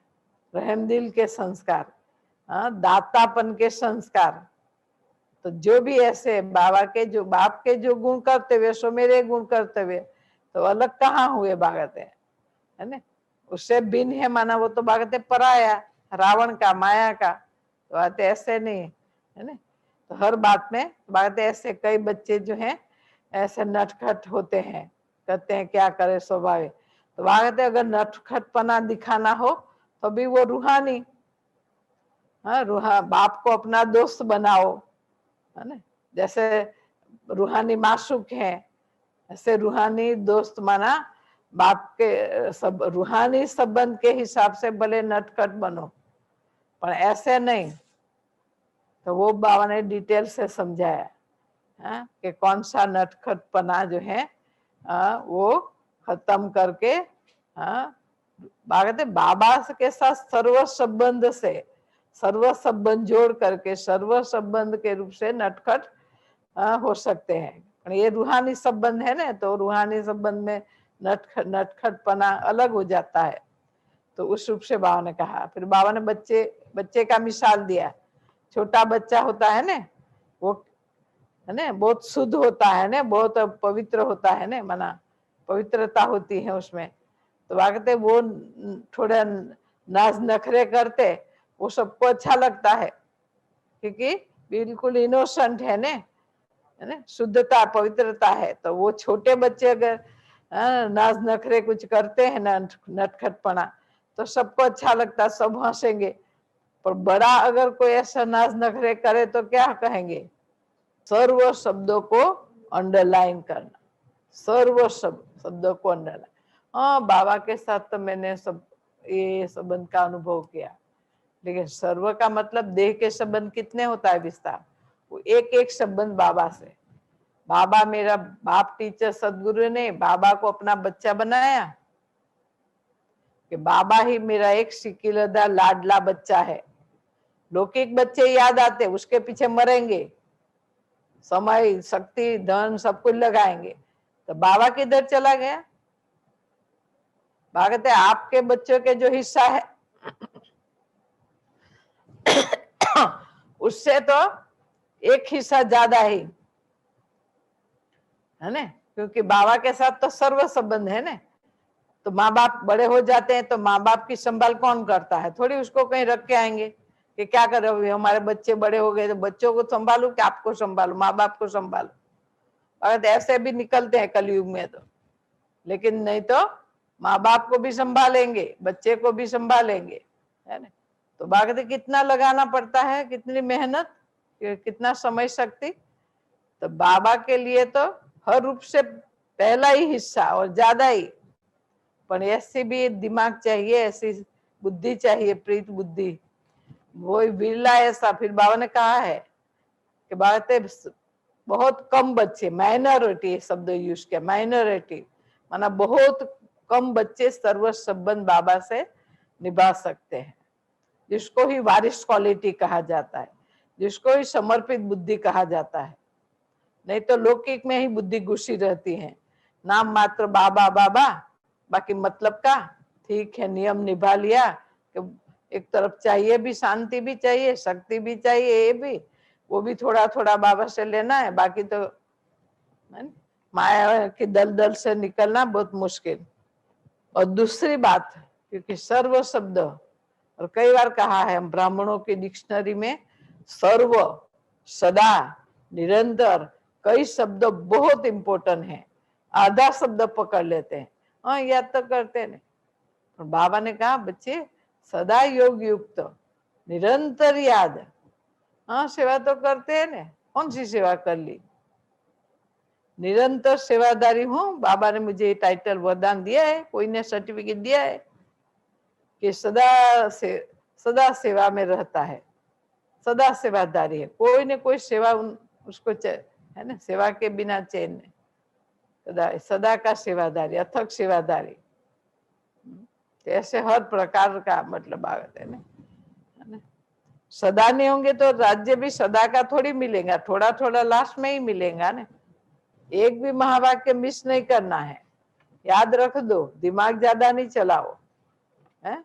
रहम दिल के संस्कार, दातापन के संस्कार। तो जो भी ऐसे बाबा के जो बाप के जो गुण कर्तव्य सो मेरे गुण कर्तव्य, तो अलग कहाँ हुए भागते हैं, है ना। उससे भिन्न है माना वो तो बागते पराया, रावण का, माया का। तो बातें ऐसे नहीं है ना। तो हर बात में बागते ऐसे कई बच्चे जो हैं ऐसे नटखट होते हैं, कहते हैं क्या करे स्वभाव। तो बागते अगर नटखटपना दिखाना हो तो भी वो रूहानी, हाँ बाप को अपना दोस्त बनाओ, है ना। जैसे रूहानी माशूक है, ऐसे रूहानी दोस्त माना बाप के सब रूहानी संबंध के हिसाब से भले नटखट बनो, पर ऐसे नहीं। तो वो बाबा ने डिटेल से समझाया कि कौन सा नटखटपना जो है वो खत्म करके बाबा के साथ सर्व संबंध से, सर्व संबंध जोड़ करके सर्व संबंध के रूप से नटखट हो सकते हैं। ये रूहानी संबंध है ना, तो रूहानी संबंध में नटखटपना अलग हो जाता है। तो उस रूप से बाबा ने कहा। फिर बाबा ने बच्चे का मिसाल दिया। छोटा बच्चा होता है ना, वो है ना बहुत शुद्ध होता है ना, बहुत पवित्र होता है ना, माना पवित्रता होती है उसमें। तो कहते वो थोड़ा नाज नखरे करते, वो सबको अच्छा लगता है, क्योंकि बिल्कुल इनोसेंट है ना, शुद्धता पवित्रता है। तो वो छोटे बच्चे अगर नाज नखरे कुछ करते हैं ना, नटखटपना, तो सबको अच्छा लगता है, सब हंसेंगे। पर बड़ा अगर कोई ऐसा नाज नखरे करे तो क्या कहेंगे? सर्व शब्दों को अंडरलाइन करना, सर्व शब्दों को अंडरलाइन। हाँ, बाबा के साथ तो मैंने सब ये संबंध का अनुभव किया, लेकिन सर्व का मतलब देह के संबंध कितने होता है विस्तार, वो एक एक संबंध बाबा से। बाबा मेरा बाप टीचर सदगुरु ने बाबा को अपना बच्चा बनाया कि बाबा ही मेरा एक सिकिलदा लाडला बच्चा है। लौकिक बच्चे याद आते, उसके पीछे मरेंगे, समय शक्ति धन सब कुछ लगाएंगे। तो बाबा किधर चला गया? भागते आपके बच्चों के जो हिस्सा है उससे तो एक हिस्सा ज्यादा ही है ना, क्योंकि बाबा के साथ तो सर्व संबंध है ना। तो माँ बाप बड़े हो जाते हैं तो माँ बाप की संभाल कौन करता है? थोड़ी उसको कहीं रख के आएंगे कि क्या कर रहे हो, हमारे बच्चे बड़े हो गए तो बच्चों को संभालू कि आपको संभालू, माँ बाप को संभालू। अगर ऐसे भी निकलते हैं कलयुग में तो, लेकिन नहीं तो माँ बाप को भी संभालेंगे, बच्चे को भी संभालेंगे, है ना। तो बाकी कितना लगाना पड़ता है, कितनी मेहनत, कितना समय शक्ति। तो बाबा के लिए तो हर रूप से पहला ही हिस्सा और ज्यादा ही, पर ऐसी भी दिमाग चाहिए, ऐसी बुद्धि चाहिए, प्रीत बुद्धि। वो बिरला ऐसा। फिर बाबा ने कहा है कि बात बहुत कम बच्चे, माइनॉरिटी शब्द यूज किया, माइनॉरिटी माना बहुत कम बच्चे सर्व संबंध बाबा से निभा सकते हैं, जिसको ही वारिस क्वालिटी कहा जाता है, जिसको ही समर्पित बुद्धि कहा जाता है। नहीं तो लौकिक में ही बुद्धि घुसी रहती है, नाम मात्र बाबा बाबा, बाकी मतलब का ठीक है, नियम निभा लिया कि एक तरफ चाहिए भी, शांति भी चाहिए, शक्ति भी चाहिए, ये भी वो भी थोड़ा थोड़ा बाबा से लेना है, बाकी तो माया के दलदल से निकलना बहुत मुश्किल। और दूसरी बात, क्योंकि सर्व शब्द, और कई बार कहा है हम ब्राह्मणों की डिक्शनरी में, सर्व, सदा, निरंतर, कई शब्द बहुत इंपॉर्टेंट है। आधा शब्द पकड़ लेते हैं, हाँ याद तो करते नहीं। और बाबा ने कहा बच्चे सदा योग युक्त, निरंतर याद। हाँ सेवा तो करते हैं ना, कौन सी सेवा कर ली? निरंतर सेवादारी हूँ। बाबा ने मुझे ये टाइटल वरदान दिया है, कोई ने सर्टिफिकेट दिया है कि सदा सेवा में रहता है, सदा सेवादारी है। कोई न कोई सेवा उसको है ना, सेवा के बिना चैन नहीं। सदा का सेवादारी, अथक सेवादारी, ऐसे हर प्रकार का मतलब आगत है ना। सदा नहीं होंगे तो राज्य भी सदा का थोड़ी मिलेगा, थोड़ा थोड़ा लास्ट में ही मिलेगा ना। एक भी महावाक्य मिस नहीं करना है, याद रख दो, दिमाग ज्यादा नहीं चलाओ, है।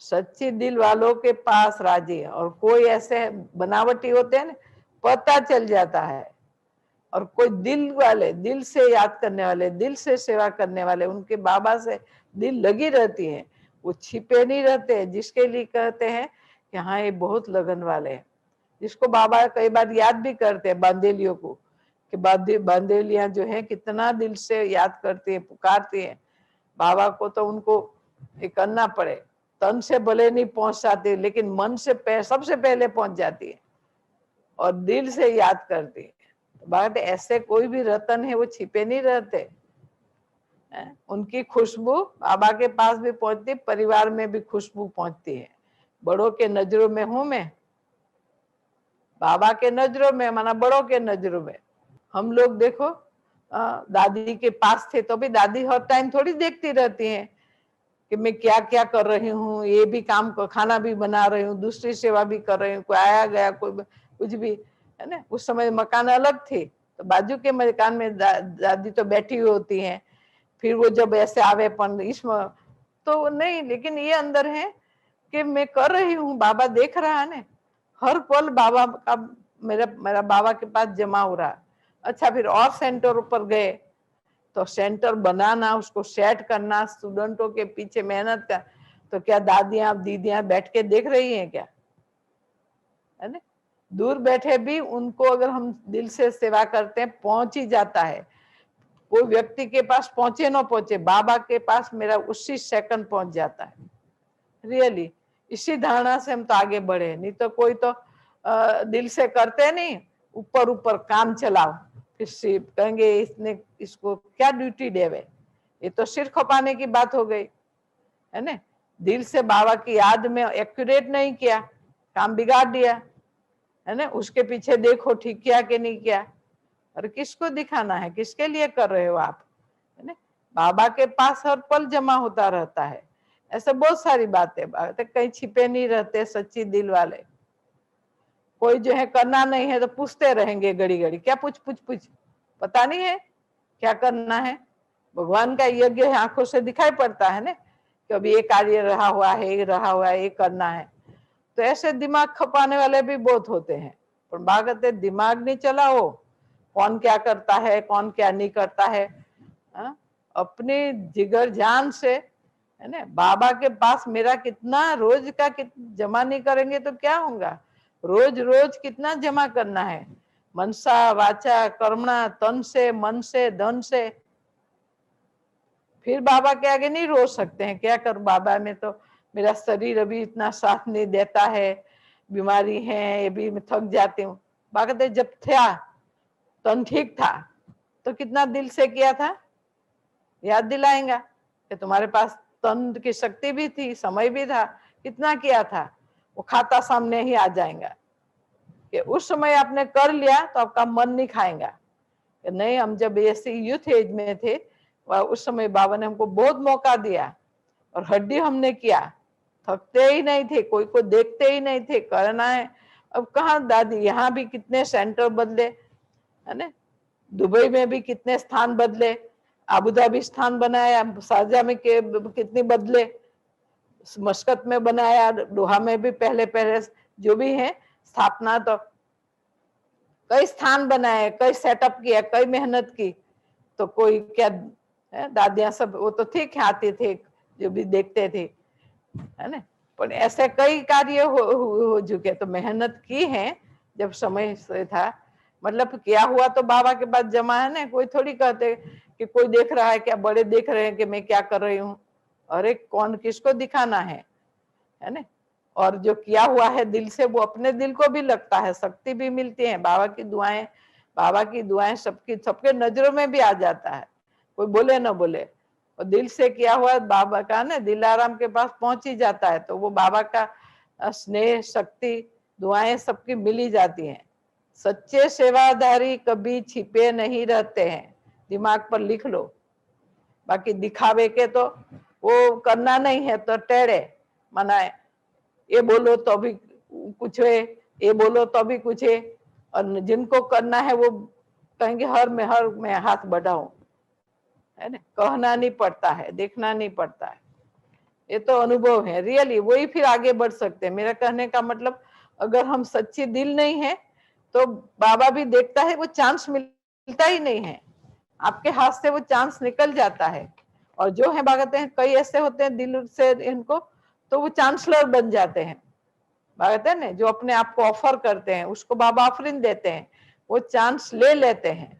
सच्ची दिल वालों के पास राजी है। और कोई ऐसे बनावटी होते हैं ना, पता चल जाता है। और कोई दिल वाले, दिल से याद करने वाले, दिल से सेवा करने वाले, उनके बाबा से दिल लगी रहती है, वो छिपे नहीं रहते, जिसके लिए कहते हैं कि हाँ ये बहुत लगन वाले हैं, जिसको बाबा कई बार याद भी करते हैं बांदेलियों को, कि बांदेलियां जो है कितना दिल से याद करती है, पुकारती है बाबा को, तो उनको ये करना पड़े, तन से भले नहीं पहुंच जाती लेकिन मन से सबसे पहले पहुंच जाती है और दिल से याद करती है। तो बात ऐसे कोई भी रतन है वो छिपे नहीं रहते, उनकी खुशबू बाबा के पास भी पहुंचती, परिवार में भी खुशबू पहुंचती है। बड़ों के नजरों में हूं मैं, बाबा के नजरों में माना बड़ों के नजरों में। हम लोग देखो दादी के पास थे तो भी दादी हर टाइम थोड़ी देखती रहती हैं कि मैं क्या क्या कर रही हूँ, ये भी काम खाना भी बना रही हूँ, दूसरी सेवा भी कर रही हूँ, कोई आया गया कोई कुछ भी, है ना। उस समय मकान अलग थे तो बाजू के मकान में दादी तो बैठी हुई होती हैं, फिर वो जब ऐसे आवे पन इसमें तो नहीं, लेकिन ये अंदर है कि मैं कर रही हूँ, बाबा देख रहा है ना, हर पल बाबा का मेरा बाबा के पास जमा हो रहा। अच्छा, फिर और सेंटर ऊपर गए तो सेंटर बनाना, उसको सेट करना, स्टूडेंटों के पीछे मेहनत कर, तो क्या दादियां दीदियां बैठ के देख रही हैं क्या, है ना। दूर बैठे भी उनको अगर हम दिल से सेवा करते हैं पहुंच ही जाता है। कोई व्यक्ति के पास पहुंचे ना पहुंचे, बाबा के पास मेरा उसी सेकंड पहुंच जाता है। रियली इसी धारणा से हम तो आगे बढ़े, नहीं तो कोई तो दिल से करते नहीं, ऊपर ऊपर काम चलाओ, फिर कहेंगे इसने इसको क्या ड्यूटी देवे, ये तो सिर खपाने की बात हो गई, है ना। दिल से बाबा की याद में एक्यूरेट नहीं किया, काम बिगाड़ दिया, है ना। उसके पीछे देखो ठीक किया कि नहीं किया, और किसको दिखाना है, किसके लिए कर रहे हो आप, है ना। बाबा के पास हर पल जमा होता रहता है। ऐसे बहुत सारी बातें कहीं छिपे नहीं रहते सच्ची दिल वाले। कोई जो है करना नहीं है तो पूछते रहेंगे घड़ी घड़ी, क्या पूछ पूछ पूछ, पता नहीं है क्या करना है। भगवान का यज्ञ है, आंखों से दिखाई पड़ता है ना कि अभी ये कार्य रहा हुआ है, ये रहा हुआ है, ये करना है। तो ऐसे दिमाग खपाने वाले भी बहुत होते हैं, पर बागते दिमाग नहीं चलाओ, कौन क्या करता है कौन क्या नहीं करता है। अपने जिगर जान से, है ना। बाबा के पास मेरा कितना रोज का जमा नहीं करेंगे तो क्या होगा, रोज रोज कितना जमा करना है, मनसा वाचा कर्मणा, तन से मन से धन से। फिर बाबा के आगे नहीं रो सकते हैं, क्या कर बाबा, में तो मेरा शरीर अभी इतना साथ नहीं देता है, बीमारी है, ये भी मैं थक जाती हूँ। बाबा कहते जब था तन ठीक था तो कितना दिल से किया था, याद दिलाएंगा कि तुम्हारे पास तन की शक्ति भी थी, समय भी था, कितना किया था, वो खाता सामने ही आ जाएगा कि उस समय आपने कर लिया तो आपका मन नहीं खाएगा कि नहीं। हम जब ऐसे यूथ एज में थे उस समय बाबा ने हमको बहुत मौका दिया और हड्डी हमने किया, थकते ही नहीं थे, कोई को देखते ही नहीं थे, करना है। अब कहाँ दादी, यहाँ भी कितने सेंटर बदले, है ना। दुबई में भी कितने स्थान बदले, अबू धाबी स्थान बनाया, शारजा में कितनी बदले, मस्कत में बनाया, दोहा में भी पहले पहले जो भी है स्थापना, तो कई स्थान बनाए, कई सेटअप किया, कई मेहनत की। तो कोई क्या है, दादियां सब वो तो ठीक है आते थे जो भी देखते थे, है ना। पर ऐसे कई कार्य हो चुके, तो मेहनत की है जब समय से था, मतलब किया हुआ तो बाबा के पास जमा है ना। कोई थोड़ी कहते कि कोई देख रहा है क्या, बड़े देख रहे हैं कि मैं क्या कर रही हूँ, अरे कौन किसको दिखाना है ना। और जो किया हुआ है दिल से वो अपने दिल को भी लगता है, शक्ति भी मिलती है, बाबा की दुआएं सबके नजरों में भी आ जाता है, कोई बोले ना बोले। और दिल से किया हुआ बाबा का ना दिलाराम के पास पहुंच ही जाता है, तो वो बाबा का स्नेह शक्ति दुआएं सबकी मिली जाती हैं। सच्चे सेवाधारी कभी छिपे नहीं रहते हैं, दिमाग पर लिख लो। बाकी दिखावे के तो वो करना नहीं है तो टेढ़े मनाए, ये बोलो तो भी कुछ है, ये बोलो तो भी कुछ है, और जिनको करना है वो कहेंगे हर में हाथ बढ़ाओ, है ना। कहना नहीं पड़ता है, देखना नहीं पड़ता है, ये तो अनुभव है रियली, वही फिर आगे बढ़ सकते हैं। मेरा कहने का मतलब अगर हम सच्ची दिल नहीं है तो बाबा भी देखता है, वो चांस मिलता ही नहीं है, आपके हाथ से वो चांस निकल जाता है। और जो है भागते हैं, कई ऐसे होते हैं दिल से इनको, तो वो चांसलर बन जाते हैं, भागते हैं ना, जो अपने आप को ऑफर करते हैं उसको बाबा ऑफरिंग देते हैं, वो चांस ले लेते हैं।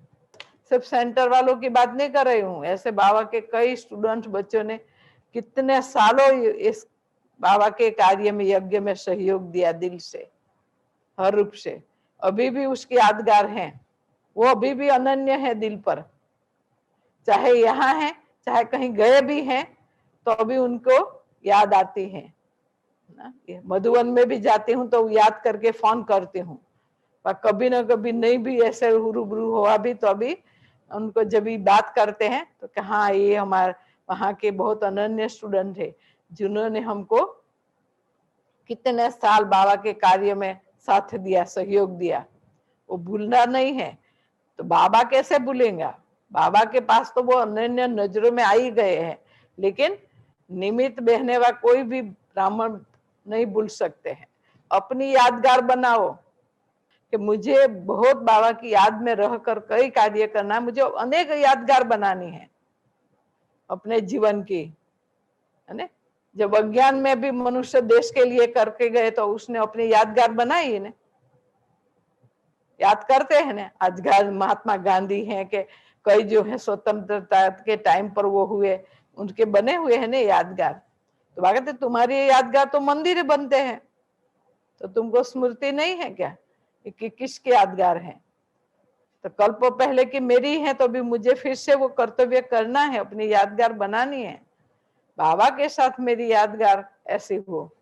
सिर्फ सेंटर वालों की बात नहीं कर रही हूँ, ऐसे बाबा के कई स्टूडेंट बच्चों ने कितने सालों इस बाबा के कार्य में, यज्ञ में सहयोग दिया दिल से, हर रूप से, अभी भी उसकी यादगार हैं, वो अभी भी अनन्य है दिल पर, चाहे यहाँ है चाहे कहीं गए भी हैं तो अभी उनको याद आती है ना। मधुवन में भी जाती हूँ तो याद करके फोन करती हूँ, पर कभी ना कभी नहीं भी ऐसे रूबरू हुआ भी तो अभी उनको जब भी बात करते हैं तो हाँ ये हमारे वहाँ के बहुत अनन्य स्टूडेंट है जिन्होंने हमको कितने साल बाबा के कार्य में साथ दिया, सहयोग दिया, वो भूलना नहीं है। तो बाबा कैसे भूलेंगे, बाबा के पास तो वो अनन्य नजरों में आ ही गए हैं, लेकिन निमित्त बहने वाला कोई भी ब्राह्मण नहीं भूल सकते हैं। अपनी यादगार बनाओ कि मुझे बहुत बाबा की याद में रहकर कई कार्य करना है, मुझे अनेक यादगार बनानी है अपने जीवन की, है ना। जब अज्ञान में भी मनुष्य देश के लिए करके गए तो उसने अपनी यादगार बनाई ना, याद करते हैं ना। आज महात्मा गांधी हैं कि कई जो है स्वतंत्रता के टाइम पर वो हुए, उनके बने हुए हैं ना यादगार। तो कहते तुम्हारी यादगार तो मंदिर बनते हैं, तो तुमको स्मृति नहीं है क्या कि किसके यादगार है। तो कल्प पहले की मेरी है तो भी मुझे फिर से वो कर्तव्य करना है, अपनी यादगार बनानी है, बाबा के साथ मेरी यादगार ऐसी हो।